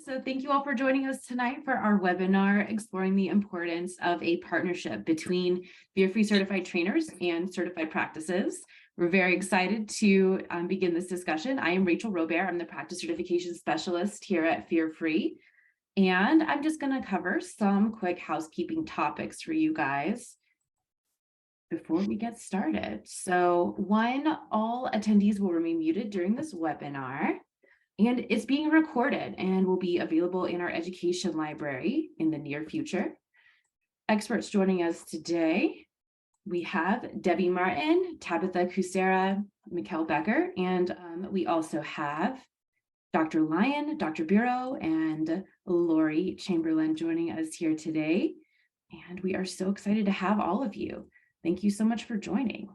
So thank you all for joining us tonight for our webinar exploring the importance of a partnership between fear-free certified trainers and certified practices. We're very excited to begin this discussion. I am Rachel Robert. I'm the practice certification specialist here at Fear-Free. And I'm just going to cover some quick housekeeping topics for you guys before we get started. So one, all attendees will remain muted during this webinar. And it's being recorded and will be available in our education library in the near future. Experts joining us today, we have Debbie Martin, Tabitha Kucera, Mikkel Becker, and we also have Dr. Lyon, Dr. Bureau, and Lori Chamberlain joining us here today. And we are so excited to have all of you. Thank you so much for joining.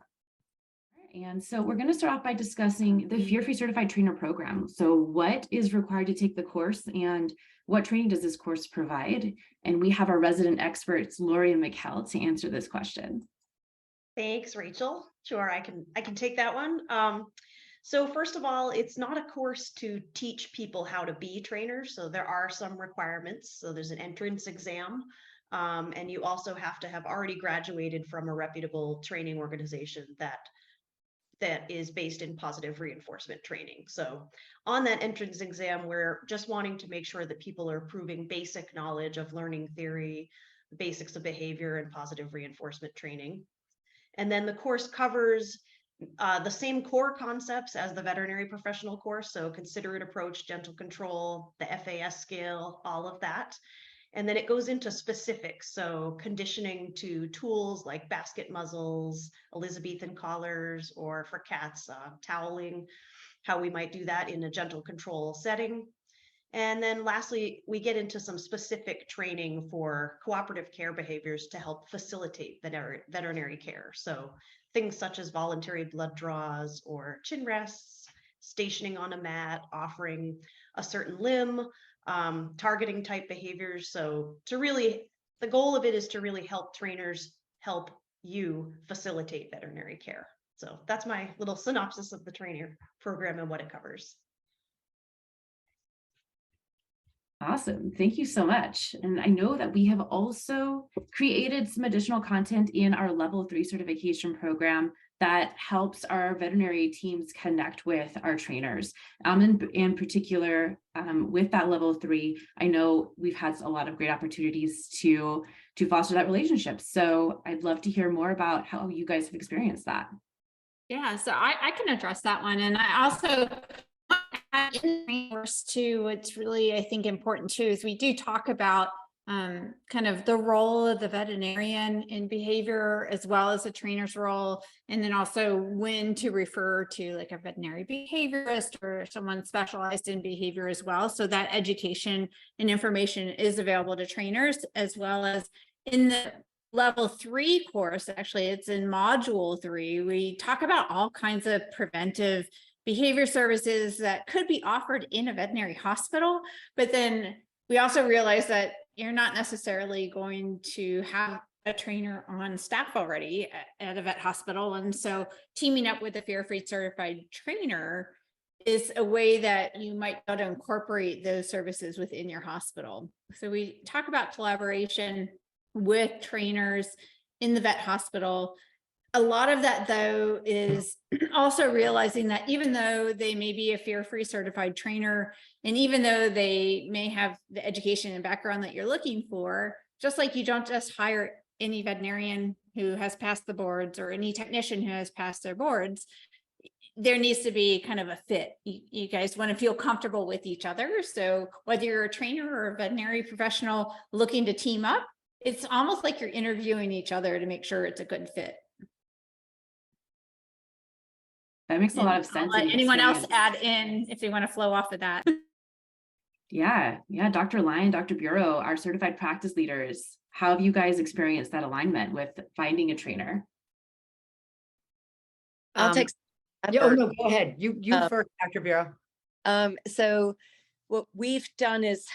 And so we're going to start off by discussing the Fear-Free Certified Trainer Program. So what is required to take the course and what training does this course provide? And we have our resident experts, Lori and Mikkel, to answer this question. Thanks, Rachel. Sure, I can take that one. So first of all, it's not a course to teach people how to be trainers. So there are some requirements. So there's an entrance exam. And you also have to have already graduated from a reputable training organization that is based in positive reinforcement training. So on that entrance exam, we're just wanting to make sure that people are proving basic knowledge of learning theory, basics of behavior, and positive reinforcement training. And then the course covers the same core concepts as the veterinary professional course. So considerate approach, gentle control, the FAS scale, all of that. And then it goes into specifics, so conditioning to tools like basket muzzles, Elizabethan collars, or for cats, toweling, how we might do that in a gentle control setting. And then lastly, we get into some specific training for cooperative care behaviors to help facilitate veterinary care. So things such as voluntary blood draws or chin rests, stationing on a mat, offering a certain limb, targeting type behaviors. So the goal of it is to really help trainers help you facilitate veterinary care. So that's my little synopsis of the trainer program and what it covers. Awesome. Thank you so much. And I know that we have also created some additional content in our level 3 certification program that helps our veterinary teams connect with our trainers. In particular, with that level 3, I know we've had a lot of great opportunities to foster that relationship. So I'd love to hear more about how you guys have experienced that. Yeah, so I can address that one. And I also in the course too, what's really, I think, important too, is we do talk about kind of the role of the veterinarian in behavior as well as the trainer's role, and then also when to refer to like a veterinary behaviorist or someone specialized in behavior as well. So that education and information is available to trainers, as well as in the level 3 course. Actually, it's in module 3. We talk about all kinds of preventive behavior services that could be offered in a veterinary hospital, but then we also realize that you're not necessarily going to have a trainer on staff already at a vet hospital. And so teaming up with a Fear-Free certified trainer is a way that you might be able to incorporate those services within your hospital. So we talk about collaboration with trainers in the vet hospital. A lot of that, though, is also realizing that even though they may be a Fear-Free certified trainer, and even though they may have the education and background that you're looking for, just like you don't just hire any veterinarian who has passed the boards or any technician who has passed their boards, there needs to be kind of a fit. You guys want to feel comfortable with each other. So whether you're a trainer or a veterinary professional looking to team up, it's almost like you're interviewing each other to make sure it's a good fit. That makes a lot of sense. Let anyone else add in if they want to flow off of that. Yeah. Dr. Lyon, Dr. Bureau, our certified practice leaders, how have you guys experienced that alignment with finding a trainer? I'll take. Oh no, go ahead. You first, Dr. Bureau. So what we've done is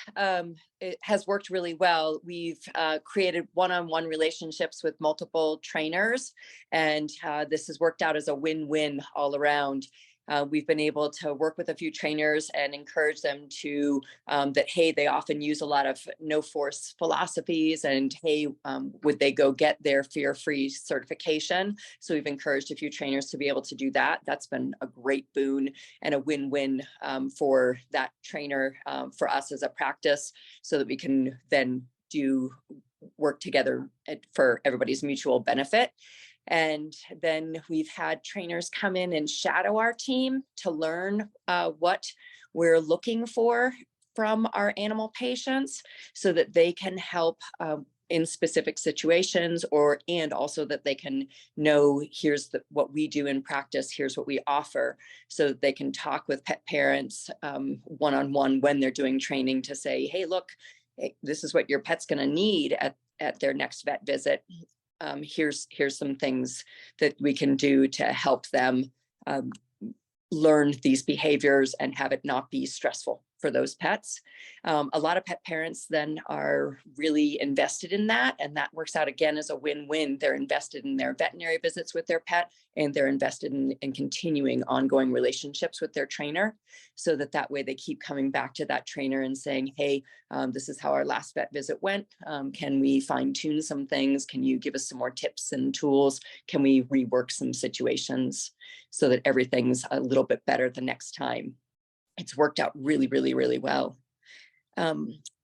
it has worked really well. We've created one-on-one relationships with multiple trainers, and this has worked out as a win-win all around. we've been able to work with a few trainers and encourage them to that, hey, they often use a lot of no force philosophies, and hey, would they go get their fear-free certification? So we've encouraged a few trainers to be able to do that. That's been a great boon and a win-win for that trainer, for us as a practice, so that we can then do work together for everybody's mutual benefit. And then we've had trainers come in and shadow our team to learn what we're looking for from our animal patients, so that they can help in specific situations, and also that they can know, here's what we do in practice, here's what we offer, so that they can talk with pet parents one-on-one when they're doing training, to say, hey, look, this is what your pet's going to need at their next vet visit. Here's some things that we can do to help them learn these behaviors and have it not be stressful for those pets. A lot of pet parents then are really invested in that, and that works out again as a win-win. They're invested in their veterinary visits with their pet, and they're invested in continuing ongoing relationships with their trainer, so that way they keep coming back to that trainer and saying, hey, this is how our last vet visit went. Can we fine tune some things? Can you give us some more tips and tools? Can we rework some situations so that everything's a little bit better the next time? It's worked out really, really, really well.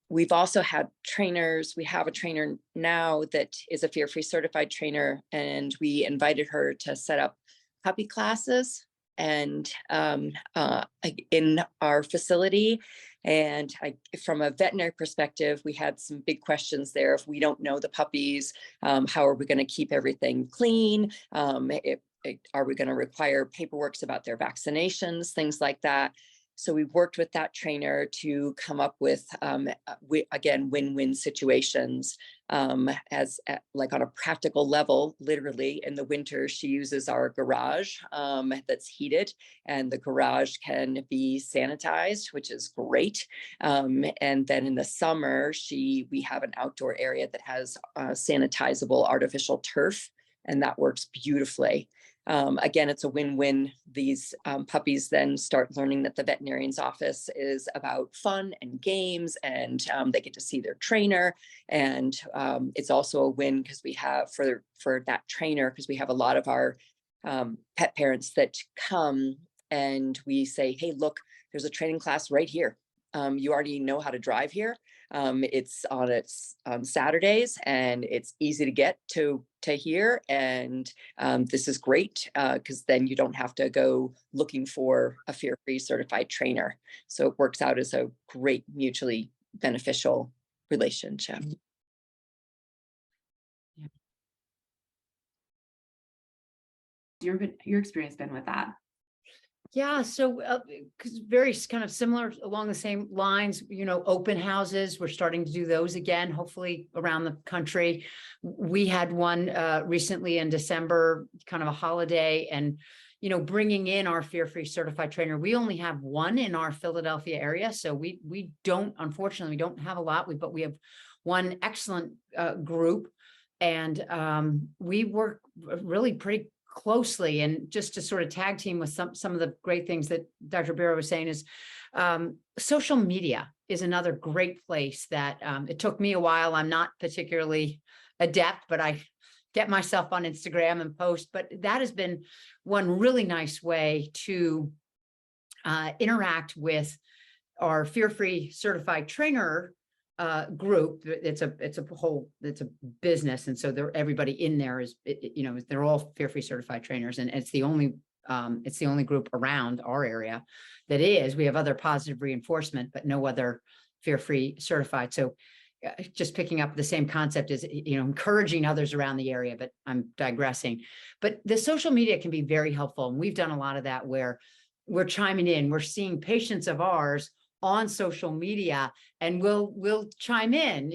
We've also had trainers. We have a trainer now that is a fear-free certified trainer, and we invited her to set up puppy classes and in our facility. And from a veterinary perspective, we had some big questions there. If we don't know the puppies, how are we going to keep everything clean? Are we going to require paperwork about their vaccinations, things like that? So we worked with that trainer to come up with, again, win-win situations, like on a practical level. Literally in the winter, she uses our garage that's heated, and the garage can be sanitized, which is great. And then in the summer, we have an outdoor area that has sanitizable artificial turf, and that works beautifully. Again, it's a win-win. These puppies then start learning that the veterinarian's office is about fun and games, and they get to see their trainer. And it's also a win because we have for that trainer, because we have a lot of our pet parents that come and we say, hey, look, there's a training class right here. You already know how to drive here. It's on Saturdays, and it's easy to get to here. And this is great because then you don't have to go looking for a fear-free certified trainer. So it works out as a great mutually beneficial relationship. Your experience been with that? Yeah, so because very kind of similar along the same lines, open houses, we're starting to do those again, hopefully around the country. We had one recently in December, kind of a holiday, and bringing in our fear-free certified trainer. We only have one in our Philadelphia area, so we don't, unfortunately, we don't have a lot, but we have one excellent group, and we work really pretty closely. And just to sort of tag team with some of the great things that Dr. Bira was saying is social media is another great place that it took me a while. I'm not particularly adept, but I get myself on Instagram and post, but that has been one really nice way to interact with our fear-free certified trainer group. It's a business, and so everybody in there is, they're all fear-free certified trainers, and it's the only group around our area that is. We have other positive reinforcement, but no other fear-free certified. So just picking up the same concept is, encouraging others around the area, but I'm digressing. But the social media can be very helpful, and we've done a lot of that where we're chiming in. We're seeing patients of ours on social media, and we'll chime in.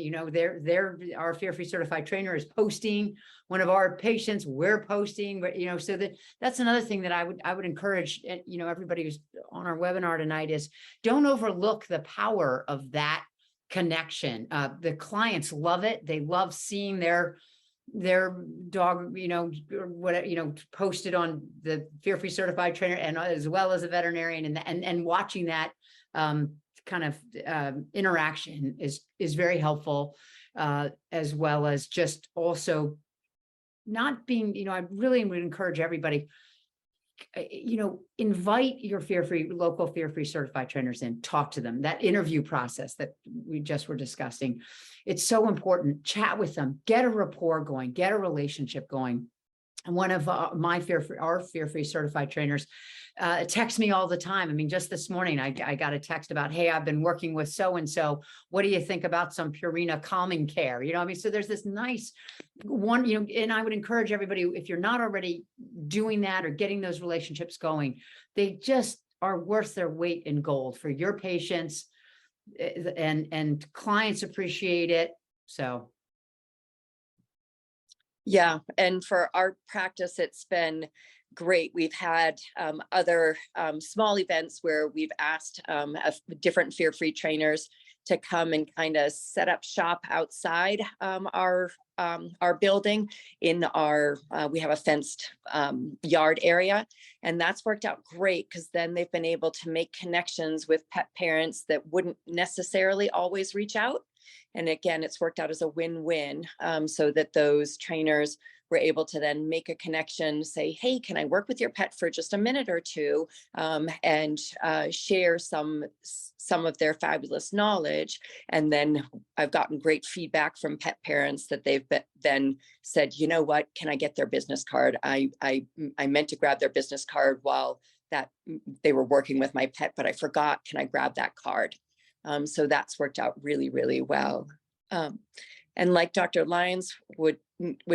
Our fear-free certified trainer is posting one of our patients, we're posting, so that's another thing that I would encourage, everybody who's on our webinar tonight, is don't overlook the power of that connection. The clients love it. They love seeing their their dog, or what, posted on the fear-free certified trainer, and as well as a veterinarian, and watching that kind of interaction is very helpful, as well as just also not being, I really would encourage everybody, invite your local fear-free certified trainers in, talk to them. That interview process that we just were discussing, it's so important. Chat with them, get a rapport going, get a relationship going. And one of our fear-free certified trainers texts me all the time. I mean, just this morning, I got a text about, hey, I've been working with so-and-so. What do you think about some Purina calming care? I mean, so there's this nice one, and I would encourage everybody, if you're not already doing that or getting those relationships going, they just are worth their weight in gold for your patients, and clients appreciate it. So. Yeah, and for our practice, it's been great. We've had other small events where we've asked different fear-free trainers to come and kind of set up shop outside our building in our, we have a fenced yard area, and that's worked out great because then they've been able to make connections with pet parents that wouldn't necessarily always reach out. And again, it's worked out as a win-win, so that those trainers were able to then make a connection, say, hey, can I work with your pet for just a minute or two, and share some of their fabulous knowledge. And then I've gotten great feedback from pet parents that they've then said, you know what, can I get their business card? I meant to grab their business card while that they were working with my pet, but I forgot, can I grab that card? So that's worked out really, really well. And like Dr. Lyons would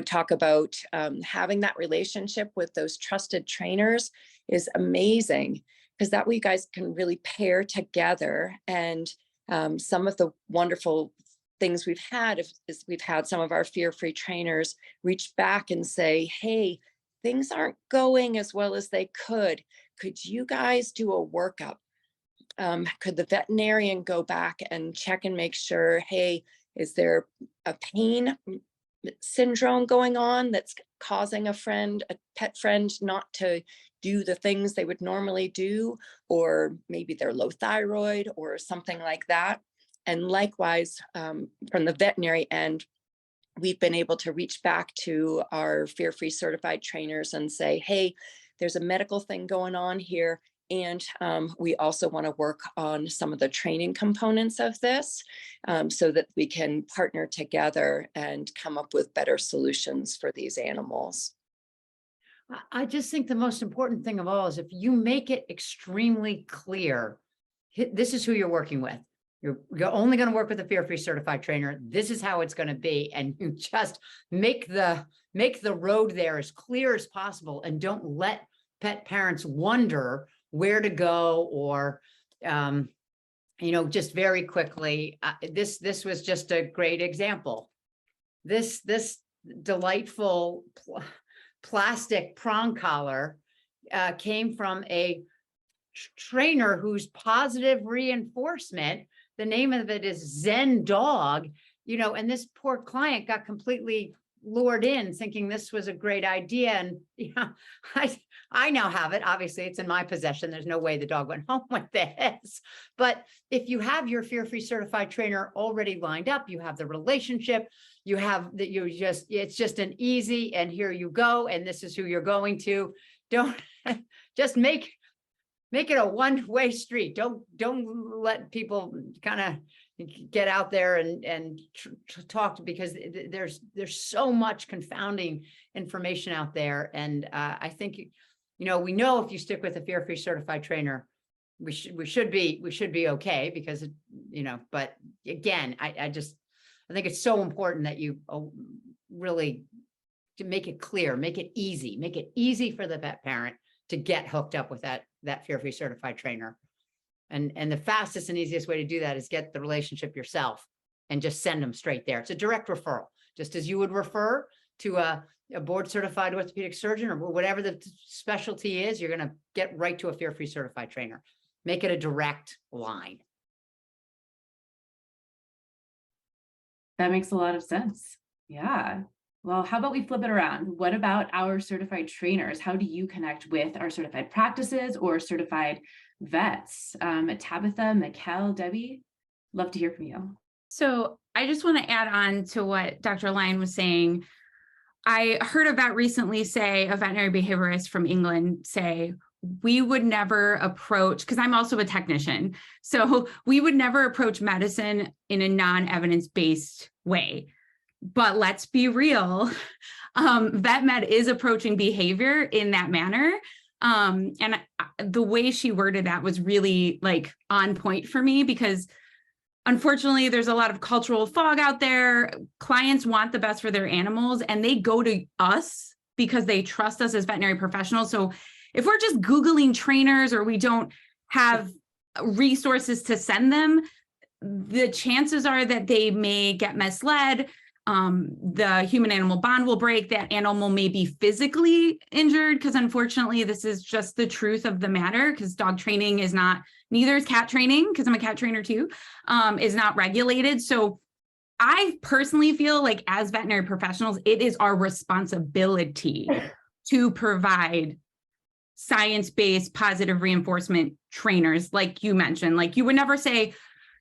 talk about, having that relationship with those trusted trainers is amazing, because that way you guys can really pair together. And some of the wonderful things we've had is we've had some of our fear-free trainers reach back and say, hey, things aren't going as well as they could. Could you guys do a workup? Could the veterinarian go back and check and make sure, hey, is there a pain syndrome going on that's causing a pet friend not to do the things they would normally do, or maybe they're low thyroid or something like that. And likewise, from the veterinary end, we've been able to reach back to our fear-free certified trainers and say, hey, there's a medical thing going on here. And we also want to work on some of the training components of this, so that we can partner together and come up with better solutions for these animals. I just think the most important thing of all is if you make it extremely clear, this is who you're working with. You're only going to work with a fear-free certified trainer. This is how it's going to be. And you just make the road there as clear as possible, and don't let pet parents wonder where to go, or, just very quickly, this was just a great example. This delightful plastic prong collar came from a trainer whose positive reinforcement, the name of it is Zen Dog, and this poor client got completely lured in thinking this was a great idea. And I now have it. Obviously it's in my possession. There's no way the dog went home with this. But if you have your fear-free certified trainer already lined up, you have the relationship, you have that, it's just an easy, and here you go, and this is who you're going to. Don't just make it a one-way street. Don't let people kind of get out there and talk, because there's so much confounding information out there. And I think, we know if you stick with a fear-free certified trainer, we should be okay, because but again, I think it's so important that you really to make it clear, make it easy for the vet parent to get hooked up with that fear-free certified trainer. And the fastest and easiest way to do that is get the relationship yourself and just send them straight there. It's a direct referral, just as you would refer to a board certified orthopedic surgeon or whatever the specialty is. You're going to get right to a fear-free certified trainer. Make it a direct line. That makes a lot of sense. Yeah. Well, how about we flip it around? What about our certified trainers? How do you connect with our certified practices or certified vets? Tabitha, Mikkel, Debbie, love to hear from you. So I just want to add on to what Dr. Lyon was saying. I heard a vet recently say, a veterinary behaviorist from England say, we would never approach, because I'm also a technician, so we would never approach medicine in a non-evidence-based way. But let's be real, vet med is approaching behavior in that manner. And the way she worded that was really like on point for me, because unfortunately, there's a lot of cultural fog out there. Clients want the best for their animals, and they go to us because they trust us as veterinary professionals. So if we're just Googling trainers or we don't have resources to send them, the chances are that they may get misled. The human animal bond will break, that animal may be physically injured, because unfortunately this is just the truth of the matter, because dog training is not, neither is cat training, because I'm a cat trainer too, is not regulated. So I personally feel like as veterinary professionals, it is our responsibility to provide science-based positive reinforcement trainers, like you mentioned. Like, you would never say,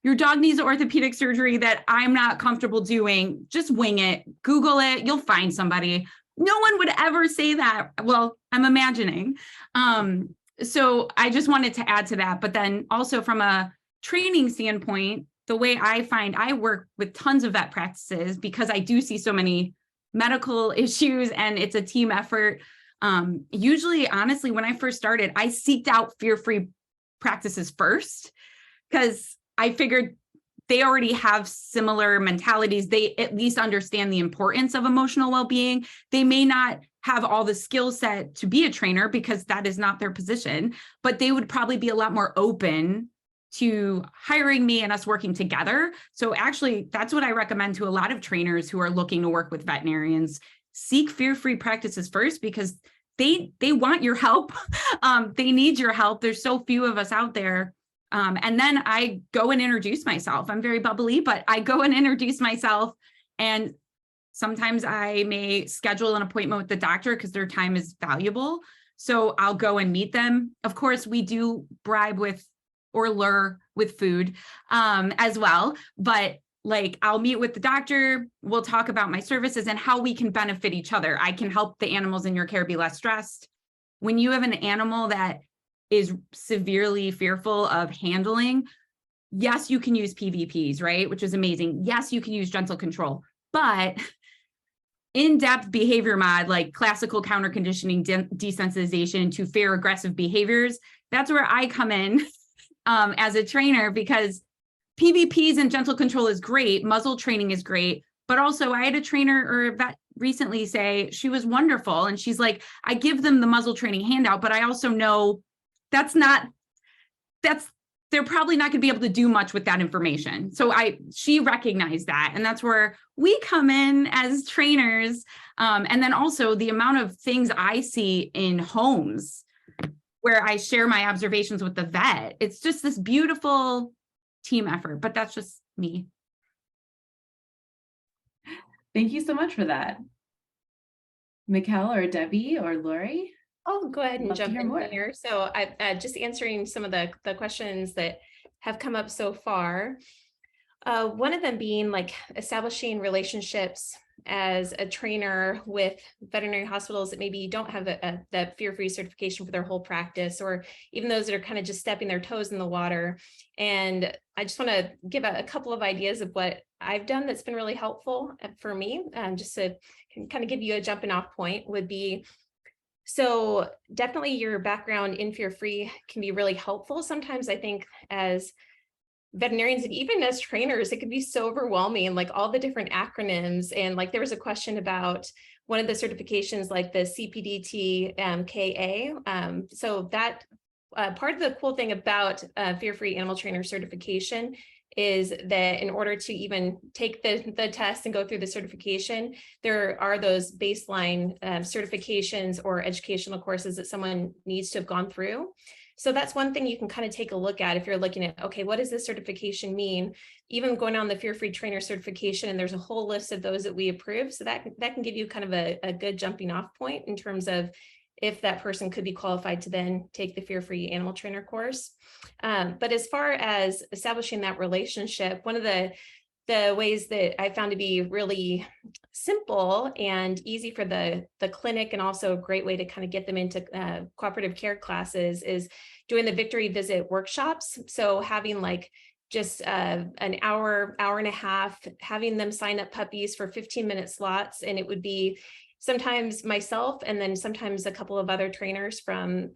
your dog needs orthopedic surgery that I'm not comfortable doing. Just wing it, Google it, you'll find somebody. No one would ever say that. Well, I'm imagining. So I just wanted to add to that. But then also from a training standpoint, the way I find I work with tons of vet practices, because I do see so many medical issues and it's a team effort. Usually, honestly, when I first started, I seeked out fear-free practices first, because I figured they already have similar mentalities. They at least understand the importance of emotional well-being. They may not have all the skill set to be a trainer because that is not their position, but they would probably be a lot more open to hiring me and us working together. So actually, that's what I recommend to a lot of trainers who are looking to work with veterinarians. Seek fear-free practices first, because they want your help. They need your help. There's so few of us out there. And then I go and introduce myself. I'm very bubbly, but I go and introduce myself. And sometimes I may schedule an appointment with the doctor because their time is valuable. So I'll go and meet them. Of course, we do bribe with or lure with food as well. But like, I'll meet with the doctor. We'll talk about my services and how we can benefit each other. I can help the animals in your care be less stressed. When you have an animal that is severely fearful of handling, yes, you can use PVPs, right? Which is amazing. Yes, you can use gentle control, but in-depth behavior mod, like classical counter conditioning, desensitization to fear aggressive behaviors, that's where I come in as a trainer, because PVPs and gentle control is great. Muzzle training is great. But also I had a trainer or a vet recently say, she was wonderful. And she's like, I give them the muzzle training handout, but I also know they're probably not going to be able to do much with that information. So she recognized that. And that's where we come in as trainers. And then also the amount of things I see in homes where I share my observations with the vet. It's just this beautiful team effort, but that's just me. Thank you so much for that. Mikkel or Debbie or Lori? I'll go ahead and Love to jump hear in more. here. So I just answering some of the questions that have come up so far. One of them being like establishing relationships as a trainer with veterinary hospitals that maybe don't have that fear-free certification for their whole practice, or even those that are kind of just stepping their toes in the water. And I just want to give a couple of ideas of what I've done that's been really helpful for me, just to kind of give you a jumping off point would be, so definitely your background in fear-free can be really helpful. Sometimes I think as veterinarians and even as trainers, it can be so overwhelming, like all the different acronyms. And like there was a question about one of the certifications, like the CPDT KA. So that part of the cool thing about fear-free animal trainer certification is that in order to even take the test and go through the certification, there are those baseline certifications or educational courses that someone needs to have gone through. So that's one thing you can kind of take a look at if you're looking at, okay, what does this certification mean? Even going on the fear-free trainer certification, and there's a whole list of those that we approve. So that can give you kind of a good jumping off point in terms of if that person could be qualified to then take the fear-free animal trainer course. But as far as establishing that relationship, one of the ways that I found to be really simple and easy for the clinic, and also a great way to kind of get them into cooperative care classes, is doing the victory visit workshops. So having like just an hour and a half, having them sign up puppies for 15-minute slots. And it would be sometimes myself, and then sometimes a couple of other trainers from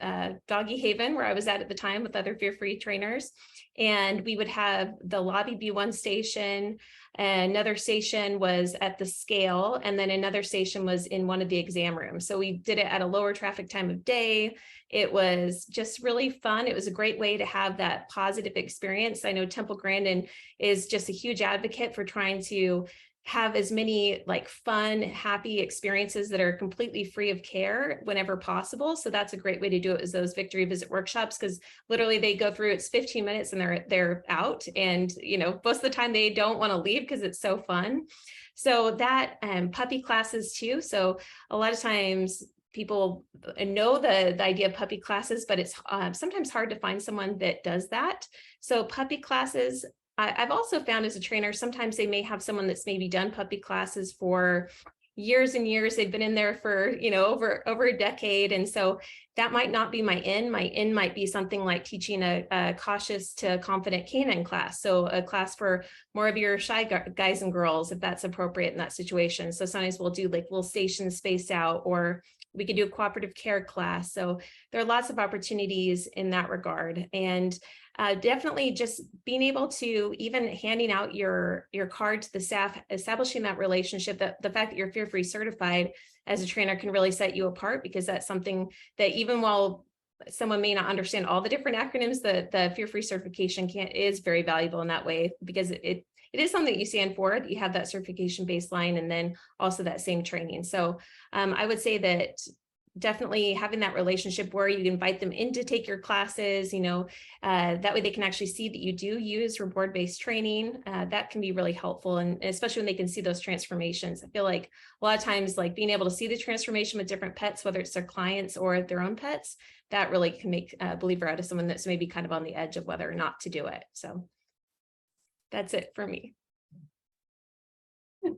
Doggy Haven, where I was at the time, with other fear-free trainers. And we would have the lobby be one station, another station was at the scale, and then another station was in one of the exam rooms. So we did it at a lower traffic time of day. It was just really fun. It was a great way to have that positive experience. I know Temple Grandin is just a huge advocate for trying to have as many like fun, happy experiences that are completely free of care whenever possible. So that's a great way to do it, is those victory visit workshops, because literally they go through, it's 15 minutes and they're out. And, you know, most of the time they don't want to leave because it's so fun. So that puppy classes too. So a lot of times people know the idea of puppy classes, but it's sometimes hard to find someone that does that. So puppy classes, I've also found as a trainer, sometimes they may have someone that's maybe done puppy classes for years and years. They've been in there for, you know, over a decade. And so that might not be my in. My in might be something like teaching a cautious to confident canine class. So a class for more of your shy guys and girls, if that's appropriate in that situation. So sometimes we'll do like little stations spaced out, or we could do a cooperative care class. So there are lots of opportunities in that regard. And definitely just being able to, even handing out your card to the staff, establishing that relationship, that the fact that you're fear-free certified as a trainer can really set you apart, because that's something that even while someone may not understand all the different acronyms, the fear-free certification is very valuable in that way, because it is something that you stand for. You have that certification baseline, and then also that same training. So I would say that definitely having that relationship where you invite them in to take your classes, you know, that way they can actually see that you do use reward-based training. That can be really helpful. And especially when they can see those transformations. I feel like a lot of times, like being able to see the transformation with different pets, whether it's their clients or their own pets, that really can make a believer out of someone that's maybe kind of on the edge of whether or not to do it. So that's it for me.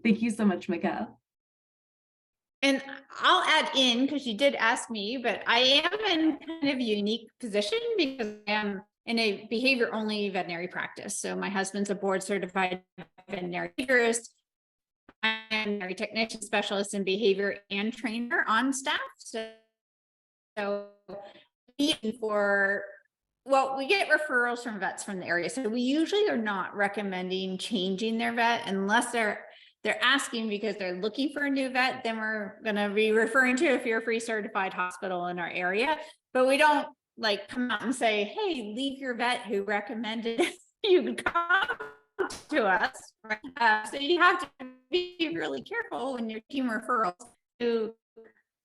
Thank you so much, Mika. And I'll add in, because you did ask me, but I am in kind of a unique position because I am in a behavior only veterinary practice. So my husband's a board certified veterinary behaviorist. I'm a veterinary technician specialist in behavior and trainer on staff. So we get referrals from vets from the area. So we usually are not recommending changing their vet unless they're asking because they're looking for a new vet. Then we're going to be referring to a fear-free certified hospital in our area. But we don't like come out and say, hey, leave your vet who recommended you come to us. So you have to be really careful when you're taking referrals to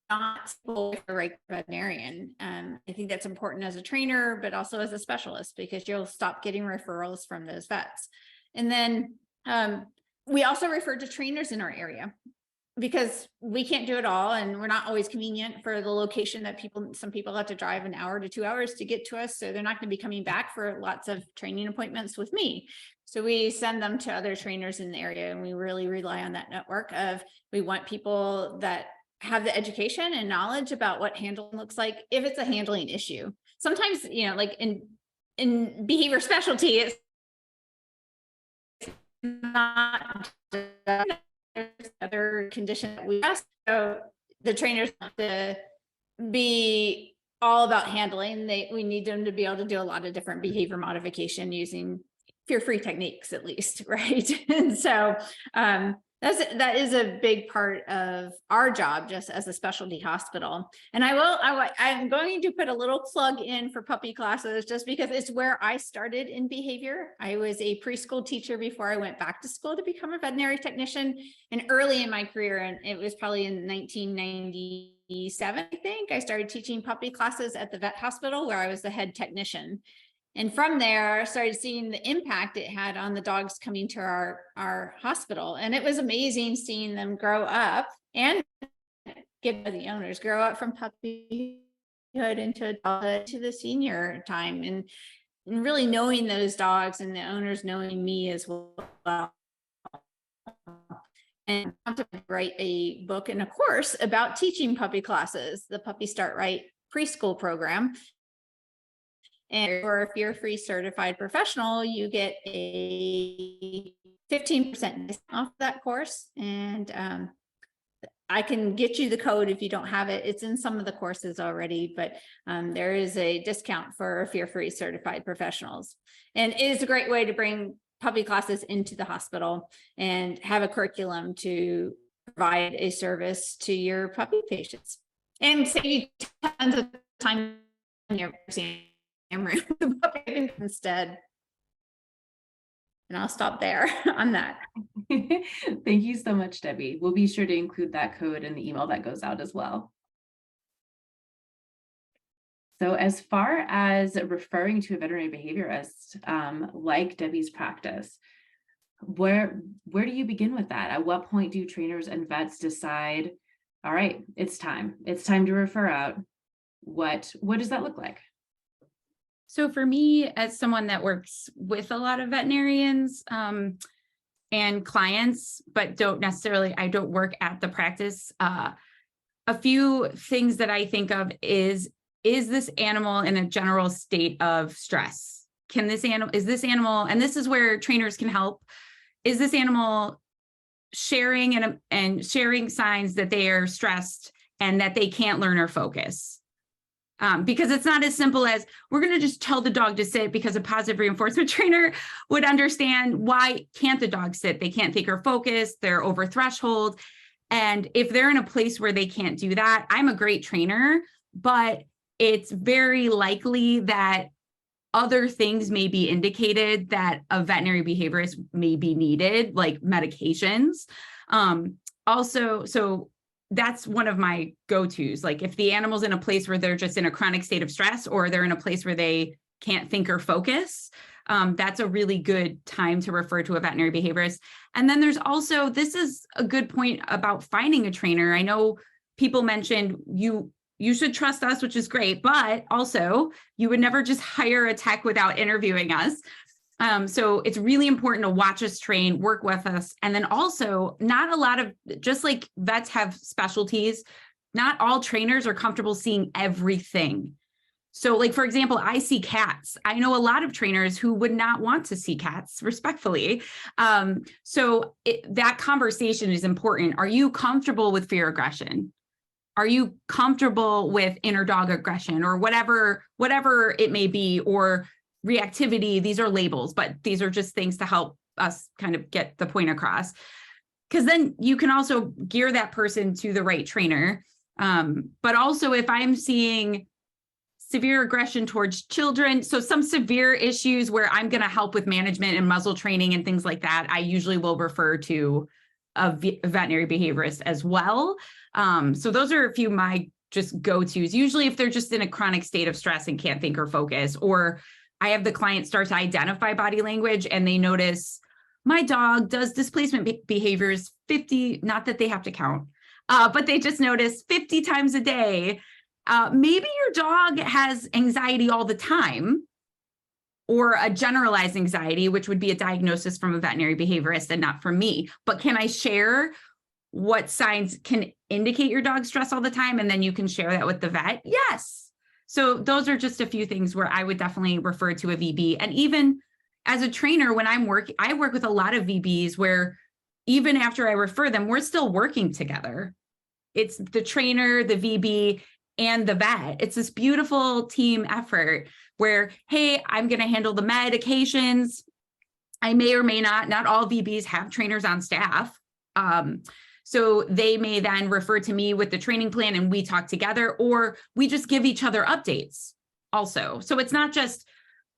not with a regular veterinarian. I think that's important as a trainer, but also as a specialist, because you'll stop getting referrals from those vets. And then we also refer to trainers in our area because we can't do it all, and we're not always convenient for the location that some people have to drive an hour to 2 hours to get to us. So they're not going to be coming back for lots of training appointments with me. So we send them to other trainers in the area, and we really rely on that network we want people that have the education and knowledge about what handling looks like if it's a handling issue. Sometimes, you know, like in behavior specialty, it's not other conditions that we have. So the trainers have to be all about handling. We need them to be able to do a lot of different behavior modification using fear-free techniques, at least, right? And so that is a big part of our job, just as a specialty hospital. And I'm going to put a little plug in for puppy classes, just because it's where I started in behavior. I was a preschool teacher before I went back to school to become a veterinary technician, and early in my career, and it was probably in 1990 1997, I think, I started teaching puppy classes at the vet hospital where I was the head technician. And from there, I started seeing the impact it had on the dogs coming to our hospital. And it was amazing seeing them grow up and get the owners grow up from puppyhood into adulthood to the senior time, and really knowing those dogs and the owners knowing me as well. And I have to write a book and a course about teaching puppy classes, the Puppy Start Right preschool program. And for a fear-free certified professional, you get a 15% discount off that course. And I can get you the code if you don't have it. It's in some of the courses already, but there is a discount for fear-free certified professionals. And it is a great way to bring puppy classes into the hospital and have a curriculum to provide a service to your puppy patients and save you tons of time in your exam room instead. And I'll stop there on that. Thank you so much, Debbie. We'll be sure to include that code in the email that goes out as well. So as far as referring to a veterinary behaviorist, like Debbie's practice, where do you begin with that? At what point do trainers and vets decide, all right, it's time to refer out? What does that look like? So for me, as someone that works with a lot of veterinarians and clients, but I don't work at the practice, a few things that I think of is this animal in a general state of stress? Is this animal, and this is where trainers can help, is this animal sharing and sharing signs that they are stressed and that they can't learn or focus? Because it's not as simple as we're going to just tell the dog to sit, because a positive reinforcement trainer would understand why can't the dog sit? They can't think or focus, they're over threshold. And if they're in a place where they can't do that, I'm a great trainer, but it's very likely that other things may be indicated that a veterinary behaviorist may be needed, like medications. Also, so that's one of my go-tos. Like if the animal's in a place where they're just in a chronic state of stress, or they're in a place where they can't think or focus, that's a really good time to refer to a veterinary behaviorist. And then there's also, this is a good point about finding a trainer. I know people mentioned you should trust us, which is great, but also you would never just hire a tech without interviewing us. So it's really important to watch us train, work with us. And then also not a lot of, just like vets have specialties, not all trainers are comfortable seeing everything. So like, for example, I see cats. I know a lot of trainers who would not want to see cats, respectfully. So that conversation is important. Are you comfortable with fear aggression? Are you comfortable with inner dog aggression, or whatever it may be, or reactivity? These are labels, but these are just things to help us kind of get the point across. Because then you can also gear that person to the right trainer. But also if I'm seeing severe aggression towards children, so some severe issues where I'm going to help with management and muzzle training and things like that, I usually will refer to a veterinary behaviorist as well. So those are a few of my just go-tos. Usually if they're just in a chronic state of stress and can't think or focus, or I have the client start to identify body language and they notice my dog does displacement behaviors 50, not that they have to count, but they just notice 50 times a day. Maybe your dog has anxiety all the time, or a generalized anxiety, which would be a diagnosis from a veterinary behaviorist and not from me. But can I share what signs can indicate your dog's stress all the time? And then you can share that with the vet? Yes. So those are just a few things where I would definitely refer to a VB. And even as a trainer, when I work with a lot of VBs where even after I refer them, we're still working together. It's the trainer, the VB, and the vet. It's this beautiful team effort where, hey, I'm going to handle the medications. I may or may not all VBs have trainers on staff. So they may then refer to me with the training plan and we talk together, or we just give each other updates also. So it's not just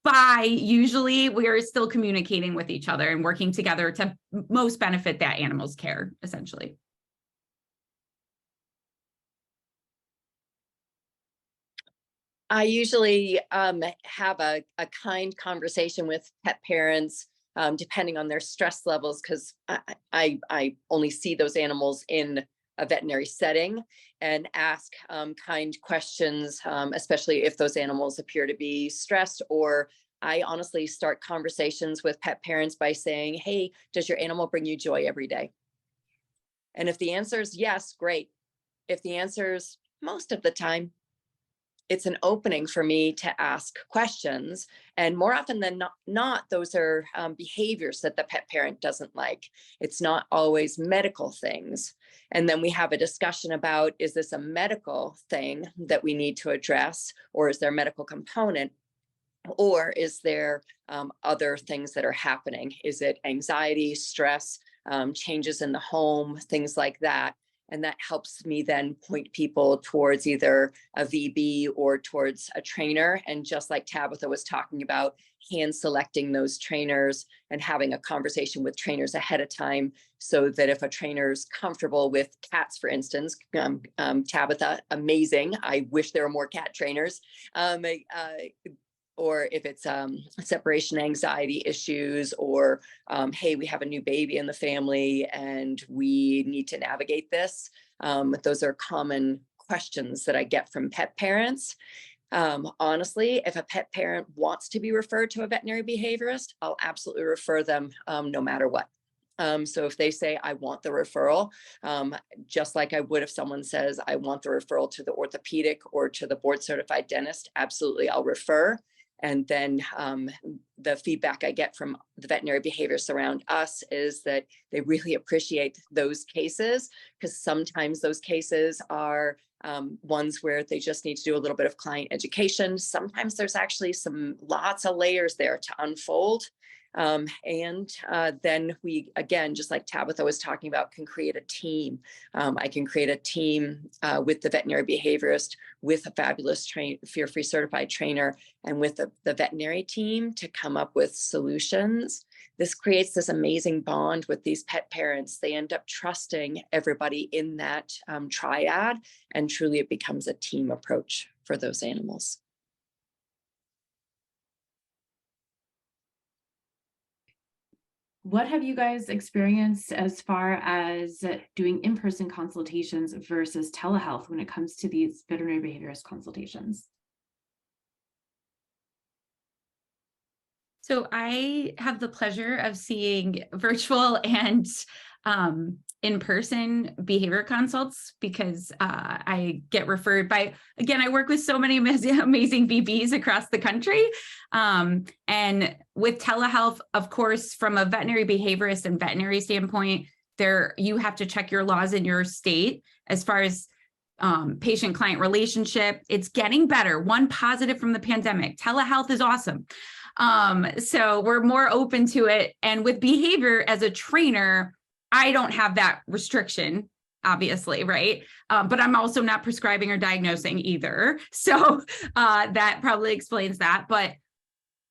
bye. Usually we are still communicating with each other and working together to most benefit that animal's care, essentially. I usually have a kind conversation with pet parents, depending on their stress levels, because I only see those animals in a veterinary setting, and ask kind questions, especially if those animals appear to be stressed. Or I honestly start conversations with pet parents by saying, hey, does your animal bring you joy every day? And if the answer is yes, great. If the answer is most of the time, it's an opening for me to ask questions. And more often than not, those are behaviors that the pet parent doesn't like. It's not always medical things. And then we have a discussion about, is this a medical thing that we need to address, or is there a medical component? Or is there other things that are happening? Is it anxiety, stress, changes in the home, things like that? And that helps me then point people towards either a VB or towards a trainer. And just like Tabitha was talking about, hand selecting those trainers and having a conversation with trainers ahead of time, so that if a trainer's comfortable with cats, for instance, Tabitha, amazing. I wish there were more cat trainers. Or if it's separation anxiety issues, or hey, we have a new baby in the family and we need to navigate this. Those are common questions that I get from pet parents. Honestly, if a pet parent wants to be referred to a veterinary behaviorist, I'll absolutely refer them no matter what. So if they say, I want the referral, just like I would if someone says, I want the referral to the orthopedic or to the board certified dentist, absolutely, I'll refer. And then the feedback I get from the veterinary behaviorists around us is that they really appreciate those cases, because sometimes those cases are ones where they just need to do a little bit of client education. Sometimes there's actually lots of layers there to unfold. And then we, again, just like Tabitha was talking about, can create a team. I can create a team with the veterinary behaviorist, with a fabulous fear-free certified trainer, and with the veterinary team to come up with solutions. This creates this amazing bond with these pet parents. They end up trusting everybody in that triad, and truly it becomes a team approach for those animals. What have you guys experienced as far as doing in-person consultations versus telehealth when it comes to these veterinary behaviorist consultations? So I have the pleasure of seeing virtual and in-person behavior consults, because I get referred by, again, I work with so many amazing VBs across the country. And with telehealth, of course, from a veterinary behaviorist and veterinary standpoint, you have to check your laws in your state as far as patient-client relationship. It's getting better. One positive from the pandemic, telehealth is awesome. So we're more open to it. And with behavior as a trainer, I don't have that restriction, obviously, right? But I'm also not prescribing or diagnosing either. So that probably explains that. But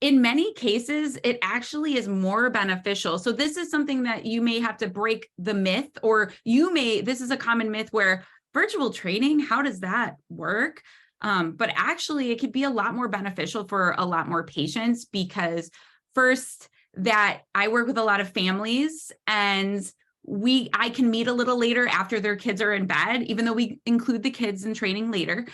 in many cases, it actually is more beneficial. So this is something that you may have to break the myth, or this is a common myth where virtual training, how does that work? But actually, it could be a lot more beneficial for a lot more patients, because first, that I work with a lot of families, and I can meet a little later after their kids are in bed, even though we include the kids in training later.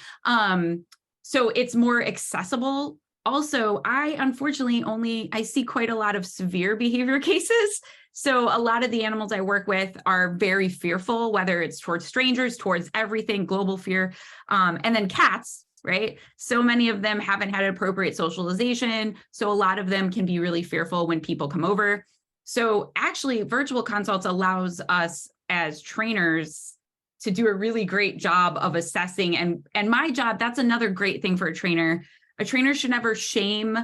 So it's more accessible. Also, I unfortunately I see quite a lot of severe behavior cases. So a lot of the animals I work with are very fearful, whether it's towards strangers, towards everything, global fear, and then cats, right? So many of them haven't had appropriate socialization. So a lot of them can be really fearful when people come over. So actually, virtual consults allows us as trainers to do a really great job of assessing. And my job, that's another great thing for a trainer. A trainer should never shame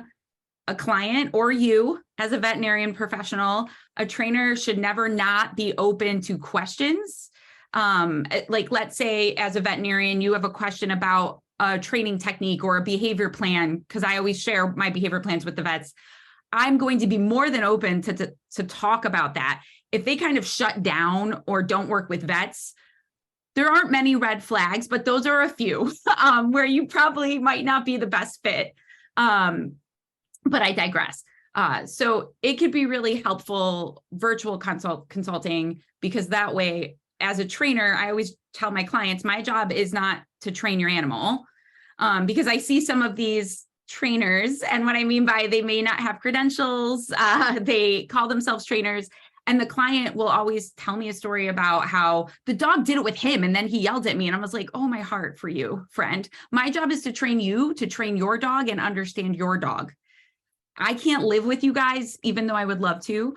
a client or you as a veterinarian professional. A trainer should never not be open to questions. Like, let's say as a veterinarian, you have a question about a training technique or a behavior plan, because I always share my behavior plans with the vets. I'm going to be more than open to talk about that. If they kind of shut down or don't work with vets, there aren't many red flags, but those are a few where you probably might not be the best fit. But I digress. So it could be really helpful virtual consulting, because that way, as a trainer, I always tell my clients, my job is not to train your animal, because I see some of these trainers, and what I mean by they may not have credentials, they call themselves trainers, and the client will always tell me a story about how the dog did it with him and then he yelled at me, and I was like, oh, my heart for you, friend. My job is to train you to train your dog and understand your dog. I can't live with you guys, even though I would love to.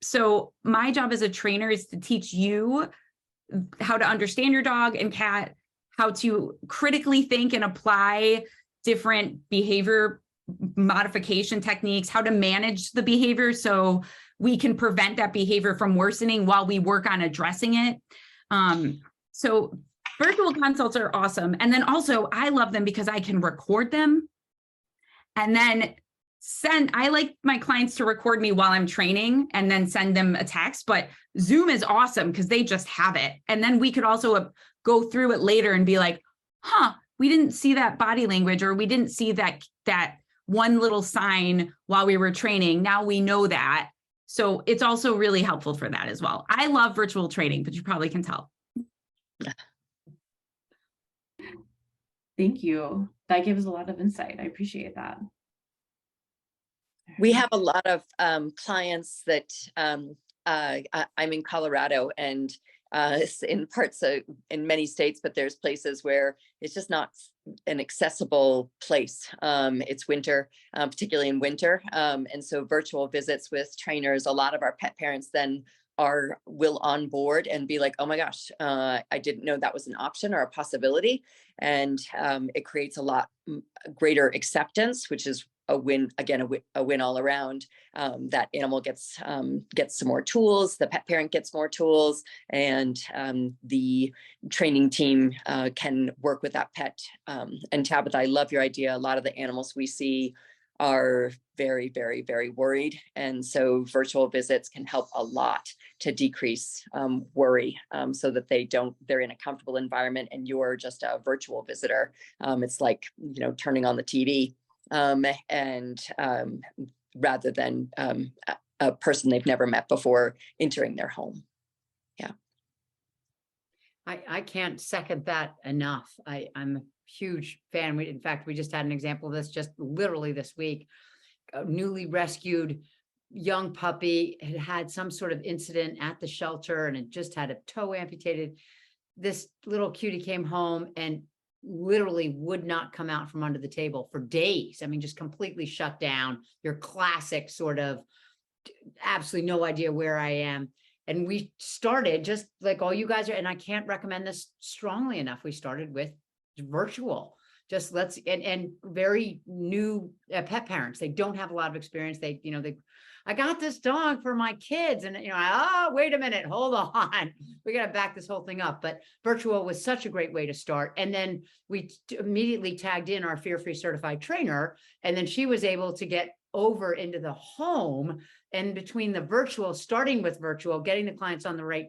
So my job as a trainer is to teach you how to understand your dog and cat, how to critically think and apply different behavior modification techniques, how to manage the behavior so we can prevent that behavior from worsening while we work on addressing it. So virtual consults are awesome. And then also I love them because I can record them and then I like my clients to record me while I'm training and then send them a text, but Zoom is awesome because they just have it. And then we could also go through it later and be like, we didn't see that body language, or we didn't see that one little sign while we were training. Now we know that. So it's also really helpful for that as well. I love virtual training, but you probably can tell. Thank you. That gives a lot of insight. I appreciate that. We have a lot of clients that I'm in Colorado, and in many states, but there's places where it's just not an accessible place. It's winter, particularly in winter. And so virtual visits with trainers, a lot of our pet parents then will onboard and be like, oh my gosh, I didn't know that was an option or a possibility. And it creates a lot greater acceptance, which is a win, again, a win all around. That animal gets some more tools, the pet parent gets more tools, and the training team can work with that pet. And Tabitha, I love your idea. A lot of the animals we see are very, very, very worried. And so virtual visits can help a lot to decrease worry, so that they're in a comfortable environment and you're just a virtual visitor. It's like, turning on the TV. Rather than a person they've never met before entering their home. Yeah. I can't second that enough. I'm a huge fan. In fact, we just had an example of this just literally this week. A newly rescued young puppy had some sort of incident at the shelter and it just had a toe amputated. This little cutie came home and literally would not come out from under the table for days. I mean, just completely shut down. Your classic sort of absolutely no idea where I am. And we started just like all you guys are, and I can't recommend this strongly enough. We started with virtual, just and very new pet parents. They don't have a lot of experience. I got this dog for my kids, and wait a minute, hold on, we got to back this whole thing up. But virtual was such a great way to start. And then we immediately tagged in our fear-free certified trainer, and then she was able to get over into the home. And between the virtual, starting with virtual, getting the clients on the right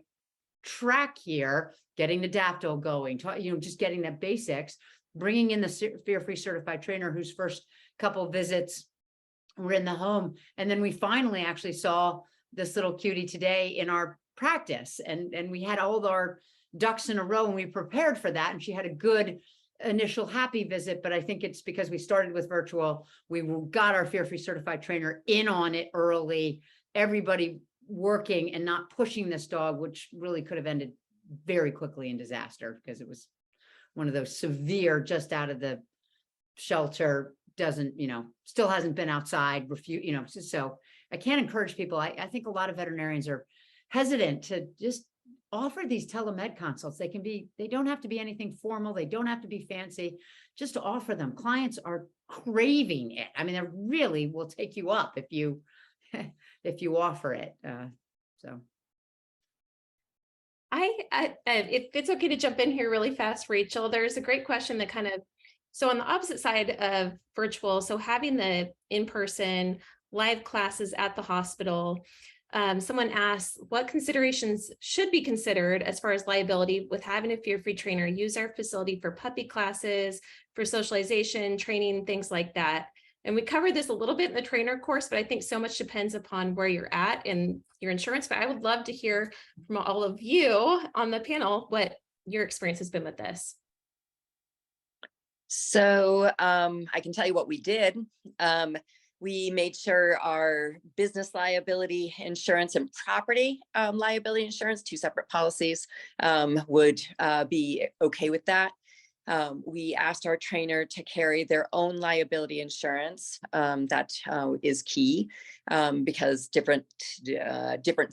track here, getting the daptile going, just getting the basics, bringing in the fear-free certified trainer whose first couple visits were in the home. And then we finally actually saw this little cutie today in our practice. And we had all of our ducks in a row and we prepared for that. And she had a good initial happy visit, but I think it's because we started with virtual. We got our fear-free certified trainer in on it early, everybody working and not pushing this dog, which really could have ended very quickly in disaster because it was one of those severe, just out of the shelter, still hasn't been outside, so I can't encourage people. I think a lot of veterinarians are hesitant to just offer these telemed consults. They don't have to be anything formal. They don't have to be fancy, just to offer them. Clients are craving it. I mean, they really will take you up if you offer it. So. It's okay to jump in here really fast, Rachel. There's a great question that so on the opposite side of virtual, so having the in-person live classes at the hospital, Someone asked, what considerations should be considered as far as liability with having a fear-free trainer use our facility for puppy classes, for socialization, training, things like that? And we covered this a little bit in the trainer course, but I think so much depends upon where you're at and your insurance. But I would love to hear from all of you on the panel what your experience has been with this. So I can tell you what we did. We made sure our business liability insurance and property liability insurance, 2 separate policies, would be okay with that. We asked our trainer to carry their own liability insurance. That is key because different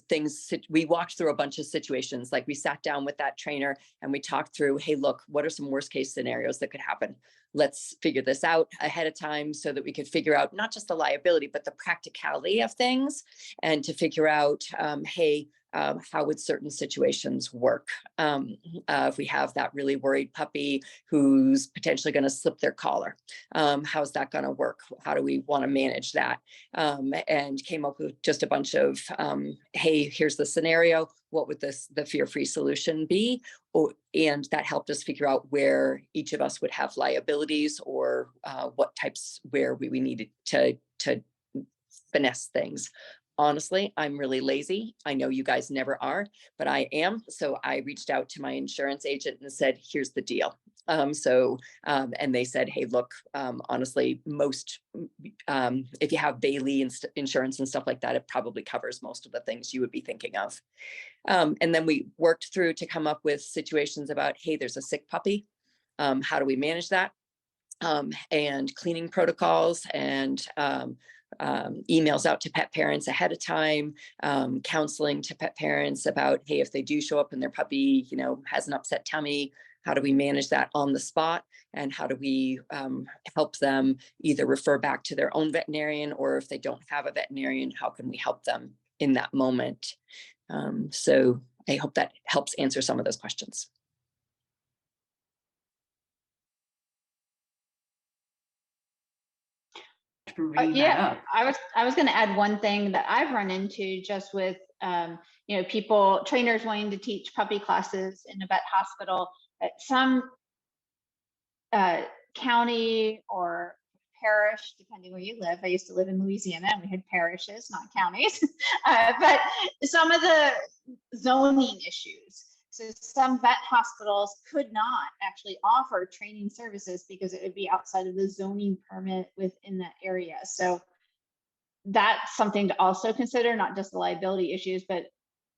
things, we walked through a bunch of situations. Like we sat down with that trainer and we talked through, hey, look, what are some worst case scenarios that could happen? Let's figure this out ahead of time so that we could figure out not just the liability, but the practicality of things, and to figure out, hey, how would certain situations work? If we have that really worried puppy who's potentially going to slip their collar, how's that going to work? How do we want to manage that? And came up with just a bunch of, hey, here's the scenario. What would the fear-free solution be? And that helped us figure out where each of us would have liabilities, or what types, where we needed to finesse things. Honestly, I'm really lazy. I know you guys never are, but I am. So I reached out to my insurance agent and said, here's the deal. And they said, hey, look, honestly, most, if you have Bailey insurance and stuff like that, it probably covers most of the things you would be thinking of. And then we worked through to come up with situations about, hey, there's a sick puppy. How do we manage that? And cleaning protocols, and emails out to pet parents ahead of time, counseling to pet parents about, hey, if they do show up and their puppy, has an upset tummy, how do we manage that on the spot? And how do we help them either refer back to their own veterinarian, or if they don't have a veterinarian, how can we help them in that moment? So I hope that helps answer some of those questions. Yeah, I was going to add one thing that I've run into just with people, trainers wanting to teach puppy classes in a vet hospital at some county or parish, depending where you live. I used to live in Louisiana and we had parishes, not counties, but some of the zoning issues. So some vet hospitals could not actually offer training services because it would be outside of the zoning permit within that area. So that's something to also consider, not just the liability issues, but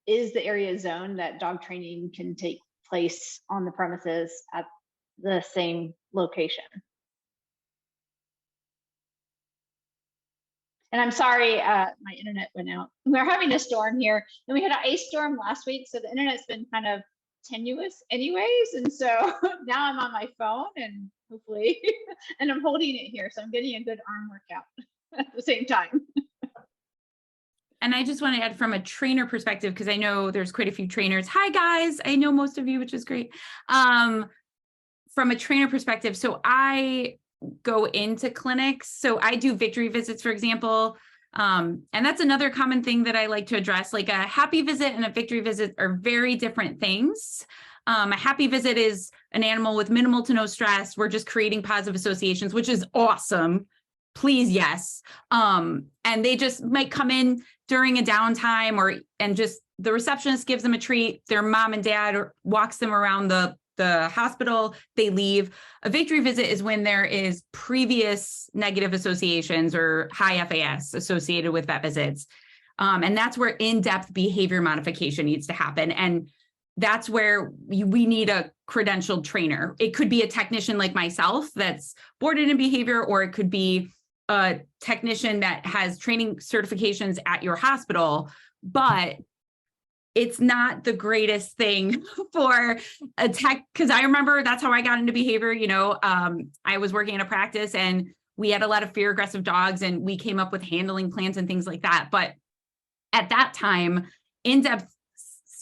is the area zoned that dog training can take place on the premises at the same location? And I'm sorry, my internet went out. We're having a storm here, and we had an ice storm last week, so the internet's been kind of tenuous anyways. And so now I'm on my phone, and hopefully, and I'm holding it here, so I'm getting a good arm workout at the same time. And I just want to add from a trainer perspective, because I know there's quite a few trainers. Hi guys, I know most of you, which is great. From a trainer perspective, so I go into clinics. So I do victory visits, for example. And that's another common thing that I like to address. Like a happy visit and a victory visit are very different things. A happy visit is an animal with minimal to no stress. We're just creating positive associations, which is awesome. Please, yes. And they just might come in during a downtime, and just the receptionist gives them a treat. Their mom and dad walks them around the hospital, they leave. A victory visit is when there is previous negative associations or high FAS associated with vet visits. And that's where in-depth behavior modification needs to happen. And that's where we need a credentialed trainer. It could be a technician like myself that's boarded in behavior, or it could be a technician that has training certifications at your hospital, but it's not the greatest thing for a tech, because I remember that's how I got into behavior. I was working in a practice and we had a lot of fear aggressive dogs, and we came up with handling plans and things like that. But at that time, in-depth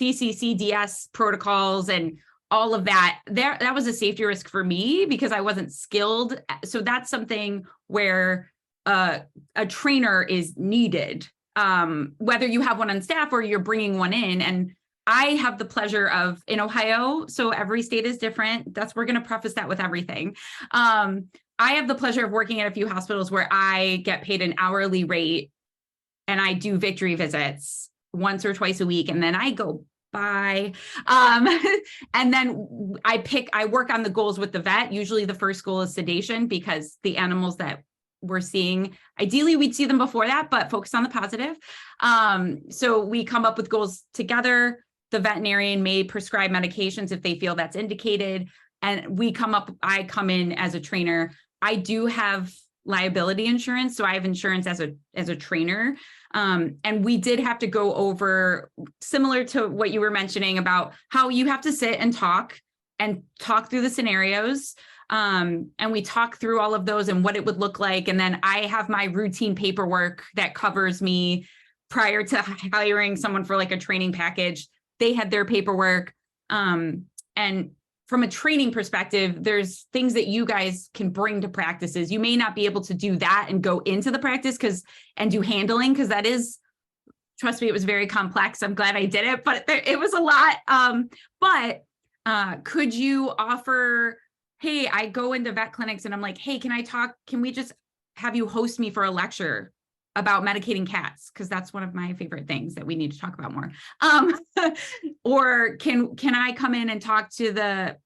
CCCDS protocols and all of that was a safety risk for me because I wasn't skilled. So that's something where a trainer is needed whether you have one on staff or you're bringing one in. And I have the pleasure of, in Ohio, so every state is different. We're going to preface that with everything. I have the pleasure of working at a few hospitals where I get paid an hourly rate and I do victory visits once or twice a week. And then I go bye. And then I work on the goals with the vet. Usually the first goal is sedation, because the animals that we're seeing, ideally we'd see them before that, but focus on the positive. So we come up with goals together. The veterinarian may prescribe medications if they feel that's indicated. And I come in as a trainer. I do have liability insurance. So I have insurance as a trainer. And we did have to go over, similar to what you were mentioning about how you have to sit and talk through the scenarios. And we talk through all of those and what it would look like. And then I have my routine paperwork that covers me prior to hiring someone for like a training package. They had their paperwork. And from a training perspective, there's things that you guys can bring to practices. You may not be able to do that and go into the practice and do handling, because that is, trust me, it was very complex. I'm glad I did it, but it was a lot. But could you offer, hey, I go into vet clinics and I'm like, hey, can we just have you host me for a lecture about medicating cats? Because that's one of my favorite things that we need to talk about more. Or can I come in and talk to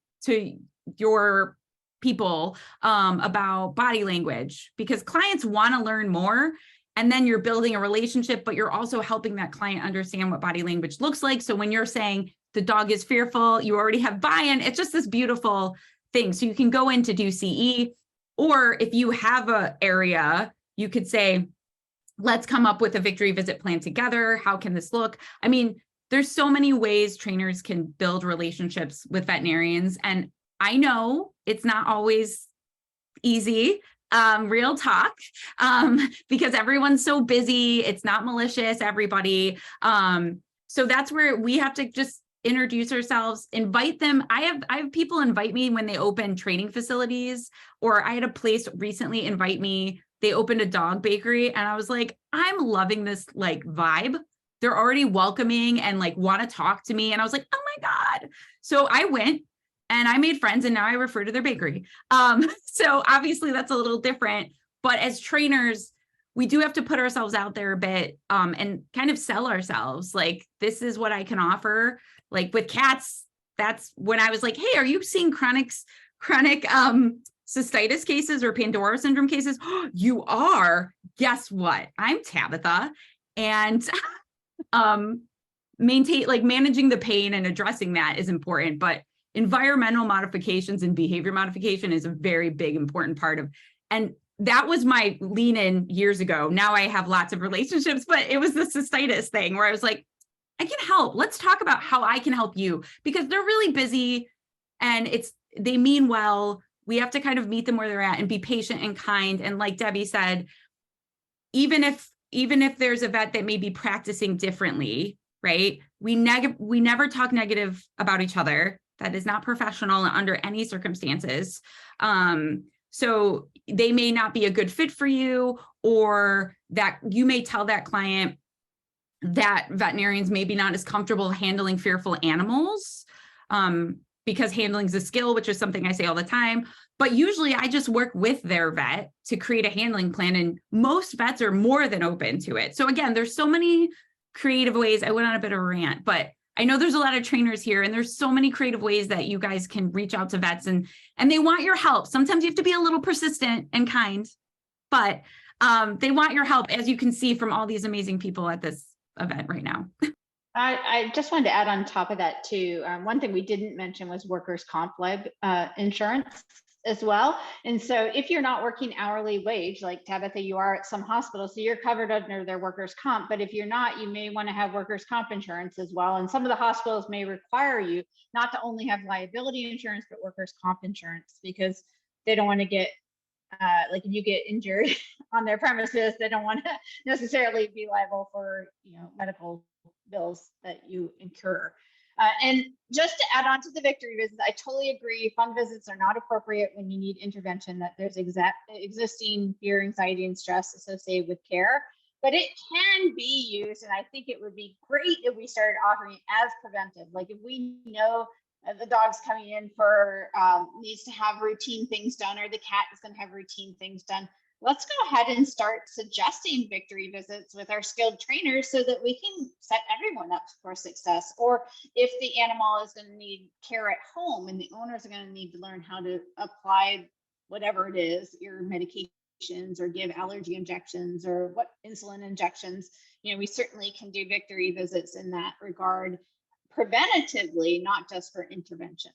your people about body language? Because clients want to learn more, and then you're building a relationship, but you're also helping that client understand what body language looks like. So when you're saying the dog is fearful, you already have buy-in. It's just this beautiful thing. So you can go in to do CE, or if you have an area, you could say, let's come up with a victory visit plan together. How can this look? I mean, there's so many ways trainers can build relationships with veterinarians. And I know it's not always easy, real talk, because everyone's so busy. It's not malicious, everybody. So that's where we have to just introduce ourselves, invite them. I have people invite me when they open training facilities, or I had a place recently invite me. They opened a dog bakery and I was like, I'm loving this like vibe. They're already welcoming and like want to talk to me. And I was like, oh my God. So I went and I made friends and now I refer to their bakery. So obviously that's a little different, but as trainers, we do have to put ourselves out there a bit and kind of sell ourselves. Like, this is what I can offer. Like with cats, that's when I was like, hey, are you seeing chronic cystitis cases or Pandora syndrome cases? Oh, you are. Guess what? I'm Tabitha. And managing the pain and addressing that is important, but environmental modifications and behavior modification is a very big, important part of, and that was my lean in years ago. Now I have lots of relationships, but it was the cystitis thing where I was like, I can help. Let's talk about how I can help you, because they're really busy and they mean well. We have to kind of meet them where they're at and be patient and kind. And like Debbie said, even if there's a vet that may be practicing differently, right? We never talk negative about each other. That is not professional under any circumstances. So they may not be a good fit for you, or that you may tell that client that veterinarians may be not as comfortable handling fearful animals, because handling is a skill, which is something I say all the time. But usually I just work with their vet to create a handling plan, and most vets are more than open to it. So again, there's so many creative ways. I went on a bit of a rant, but I know there's a lot of trainers here, and there's so many creative ways that you guys can reach out to vets, and they want your help. Sometimes you have to be a little persistent and kind, but they want your help, as you can see from all these amazing people at this event right now. I just wanted to add on top of that too. One thing we didn't mention was workers' comp insurance as well. And so if you're not working hourly wage, like Tabitha, you are at some hospitals, so you're covered under their workers' comp. But if you're not, you may want to have workers' comp insurance as well. And some of the hospitals may require you not to only have liability insurance, but workers' comp insurance, because they don't want to get like if you get injured on their premises, they don't want to necessarily be liable for medical bills that you incur. And just to add on to the victory visits, I totally agree. Fun visits are not appropriate when you need intervention, that there's existing fear, anxiety, and stress associated with care. but it can be used. And I think it would be great if we started offering it as preventive. Like if we know the dog's coming in for, needs to have routine things done, or the cat is going to have routine things done, let's go ahead and start suggesting victory visits with our skilled trainers so that we can set everyone up for success. Or if the animal is going to need care at home and the owners are going to need to learn how to apply whatever it is, your medications, or give allergy injections, or what insulin injections, you know, we certainly can do victory visits in that regard, preventatively, not just for intervention.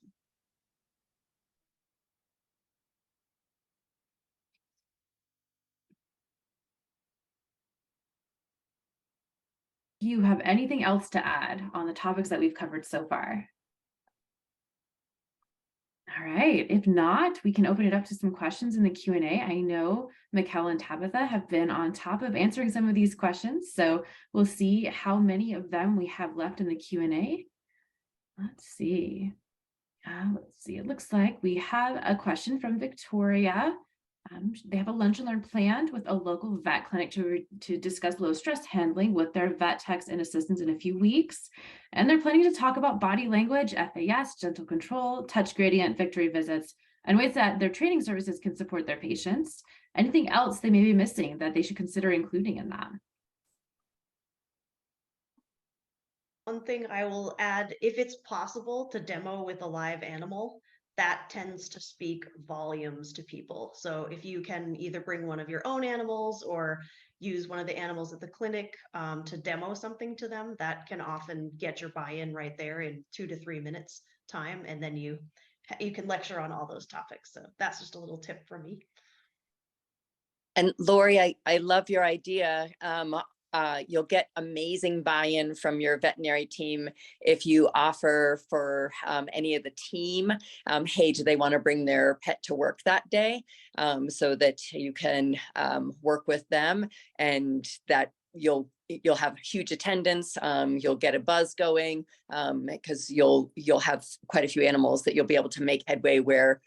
Do you have anything else to add on the topics that we've covered so far? All right, if not, we can open it up to some questions in the Q&A. I know Mikkel and Tabitha have been on top of answering some of these questions, so we'll see how many of them we have left in the Q&A. Let's see. It looks like we have a question from Victoria. They have a lunch and learn planned with a local vet clinic to discuss low stress handling with their vet techs and assistants in a few weeks. And they're planning to talk about body language, FAS, gentle control, touch gradient, victory visits, and ways that their training services can support their patients. Anything else they may be missing that they should consider including in that? One thing I will add, if it's possible to demo with a live animal, that tends to speak volumes to people. So if you can either bring one of your own animals or use one of the animals at the clinic to demo something to them, that can often get your buy-in right there in 2 to 3 minutes time. And then you can lecture on all those topics. So that's just a little tip for me. And Lori, I love your idea. You'll get amazing buy-in from your veterinary team if you offer for any of the team, hey, do they want to bring their pet to work that day, so that you can work with them, and that you'll have huge attendance. You'll get a buzz going because you'll have quite a few animals that you'll be able to make headway where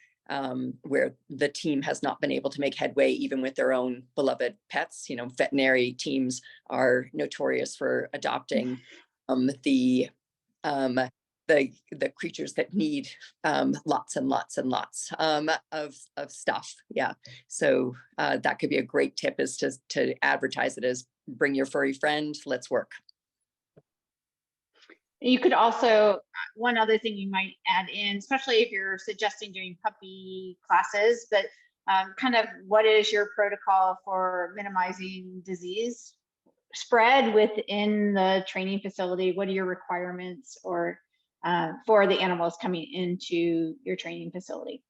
the team has not been able to make headway even with their own beloved pets. You know, veterinary teams are notorious for adopting the creatures that need lots and lots and lots of stuff. Yeah, so that could be a great tip, is to advertise it as bring your furry friend, let's work. You could also, one other thing you might add in, especially if you're suggesting doing puppy classes, but kind of what is your protocol for minimizing disease spread within the training facility? What are your requirements or for the animals coming into your training facility?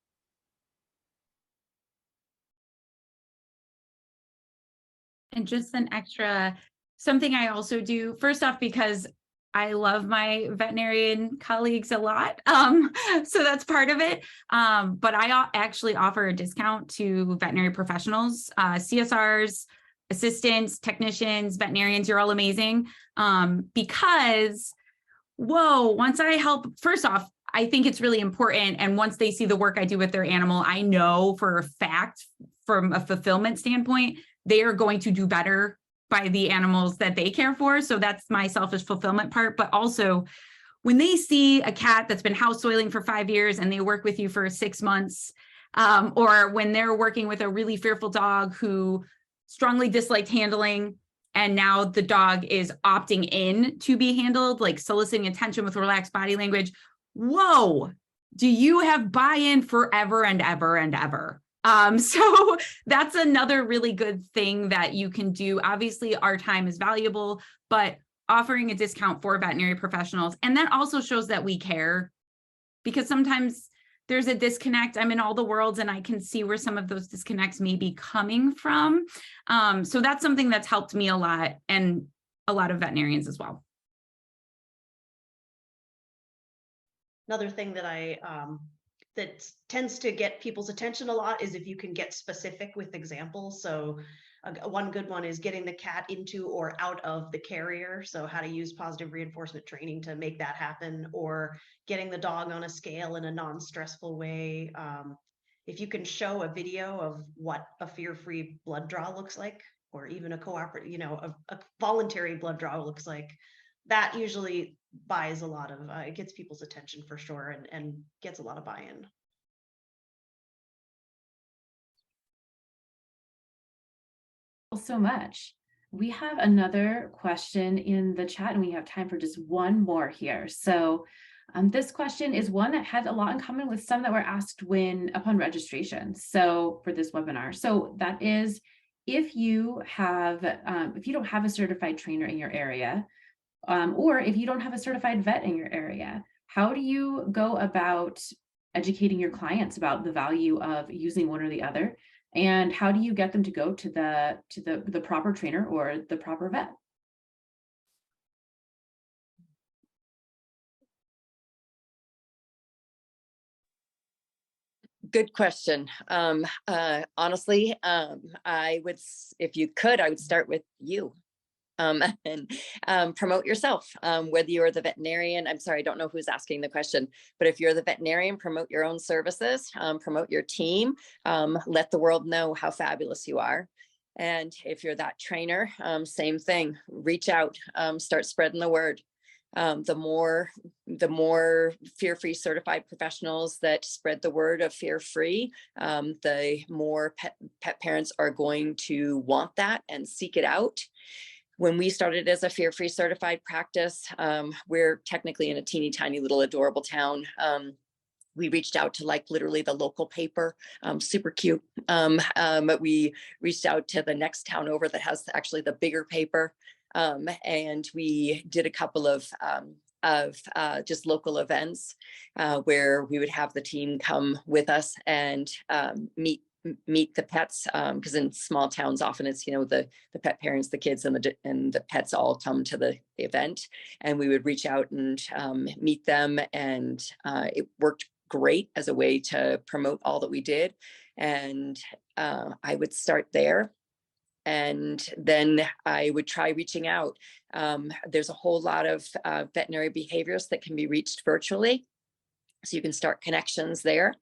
And just an extra, something I also do, first off, because I love my veterinarian colleagues a lot. So that's part of it. But I actually offer a discount to veterinary professionals, CSRs, assistants, technicians, veterinarians, you're all amazing. Because, once I help, first off, I think it's really important. And once they see the work I do with their animal, I know for a fact, from a fulfillment standpoint, they are going to do better by the animals that they care for. So that's my selfish fulfillment part. But also, when they see a cat that's been house soiling for 5 years and they work with you for 6 months, or when they're working with a really fearful dog who strongly disliked handling, and now the dog is opting in to be handled, like soliciting attention with relaxed body language, whoa, do you have buy-in forever and ever and ever? So that's another really good thing that you can do. Obviously, our time is valuable, but offering a discount for veterinary professionals, and that also shows that we care, because sometimes there's a disconnect. I'm in all the worlds and I can see where some of those disconnects may be coming from. So that's something that's helped me a lot, and a lot of veterinarians as well. Another thing that that tends to get people's attention a lot is if you can get specific with examples. So one good one is getting the cat into or out of the carrier. So how to use positive reinforcement training to make that happen, or getting the dog on a scale in a non-stressful way. If you can show a video of what a fear-free blood draw looks like, or even a cooperative, a voluntary blood draw looks like. That usually buys a lot of, it gets people's attention for sure, and gets a lot of buy-in. So much. We have another question in the chat, and we have time for just one more here. So this question is one that had a lot in common with some that were asked upon registration. So for this webinar, so that is, if you don't have a certified trainer in your area, or if you don't have a certified vet in your area, how do you go about educating your clients about the value of using one or the other? And how do you get them to go to the proper trainer or the proper vet? Good question. Honestly, I would, if you could, I would start with you. And promote yourself, whether you're the veterinarian. I'm sorry, I don't know who's asking the question, but if you're the veterinarian, promote your own services, promote your team, let the world know how fabulous you are. And if you're that trainer, same thing, reach out, start spreading the word. The more fear-free certified professionals that spread the word of fear-free, the more pet parents are going to want that and seek it out. When we started as a fear-free certified practice, we're technically in a teeny tiny little adorable town. We reached out to like literally the local paper, super cute. But we reached out to the next town over that has actually the bigger paper. And we did a couple of just local events where we would have the team come with us and meet the pets, because in small towns often it's the pet parents, the kids, and the pets all come to the event, and we would reach out and meet them, and it worked great as a way to promote all that we did. And I would start there, and then I would try reaching out. There's a whole lot of veterinary behaviorists that can be reached virtually. So you can start connections there.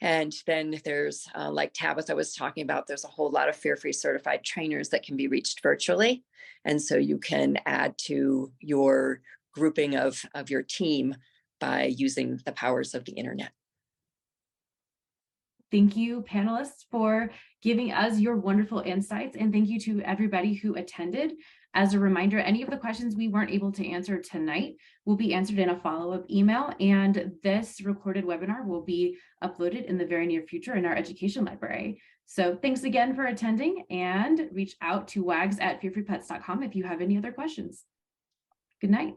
And then there's, like Tabitha was talking about, there's a whole lot of fear-free certified trainers that can be reached virtually. And so you can add to your grouping of your team by using the powers of the internet. Thank you, panelists, for giving us your wonderful insights. And thank you to everybody who attended. As a reminder, any of the questions we weren't able to answer tonight will be answered in a follow-up email. And this recorded webinar will be uploaded in the very near future in our education library. So thanks again for attending, and reach out to wags@fearfreepets.com if you have any other questions. Good night.